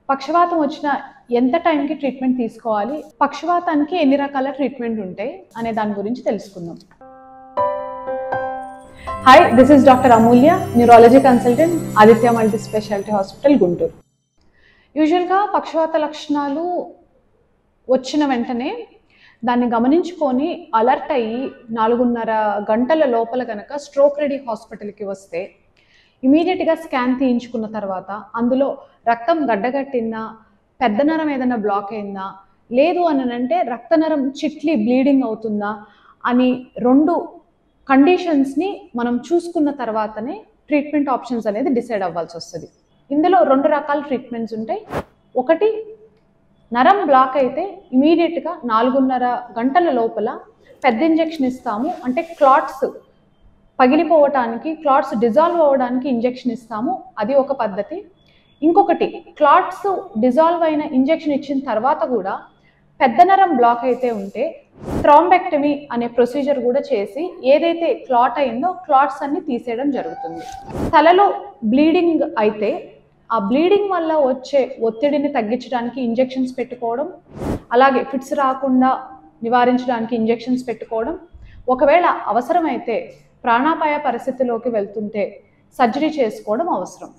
పక్షవాతం వచ్చిన ఎంత టైంకి ట్రీట్మెంట్ తీసుకోవాలి, పక్షవాతానికి ఎన్ని రకాల ట్రీట్మెంట్ ఉంటాయి అనే దాని గురించి తెలుసుకుందాం. Hi, this is doctor Amulya, neurology consultant, Aditya multi speciality hospital, Guntur. యూజువల్గా పక్షవాత లక్షణాలు వచ్చిన వెంటనే దాన్ని గమనించుకొని అలర్ట్ అయ్యి 4.5 గంటల లోపల కనుక స్ట్రోక్ రెడీ హాస్పిటల్కి వస్తే ఇమీడియట్గా స్కాన్ తీయించుకున్న తర్వాత అందులో రక్తం గడ్డగట్టిందా, పెద్ద నరం ఏదైనా బ్లాక్ అయిందా, లేదు అని అంటే రక్తనరం చిట్లి బ్లీడింగ్ అవుతుందా అని 2 కండిషన్స్ని మనం చూసుకున్న తర్వాతనే ట్రీట్మెంట్ ఆప్షన్స్ అనేది డిసైడ్ అవ్వాల్సి వస్తుంది. ఇందులో 2 రకాల ట్రీట్మెంట్స్ ఉంటాయి. ఒకటి, నరం బ్లాక్ అయితే ఇమీడియట్గా 4.5 గంటల లోపల పెద్ద ఇంజెక్షన్ ఇస్తాము, అంటే క్లాట్స్ పగిలిపోవటానికి, క్లాట్స్ డిజాల్వ్ అవ్వడానికి ఇంజెక్షన్ ఇస్తాము, అది ఒక పద్ధతి. ఇంకొకటి, క్లాట్స్ డిజాల్వ్ అయిన ఇంజెక్షన్ ఇచ్చిన తర్వాత కూడా పెద్ద నరం బ్లాక్ అయితే ఉంటే థ్రాంబెక్టమీ అనే ప్రొసీజర్ కూడా చేసి ఏదైతే క్లాట్ అయిందో క్లాట్స్ అన్ని తీసేయడం జరుగుతుంది. తలలో బ్లీడింగ్ అయితే ఆ బ్లీడింగ్ వల్ల వచ్చే ఒత్తిడిని తగ్గించడానికి ఇంజెక్షన్స్ పెట్టుకోవడం, అలాగే ఫిట్స్ రాకుండా నివారించడానికి ఇంజెక్షన్స్ పెట్టుకోవడం, ఒకవేళ అవసరమైతే ప్రాణాపాయ పరిస్థితిలోకి వెళ్తుంటే సర్జరీ చేసుకోవడం అవసరం.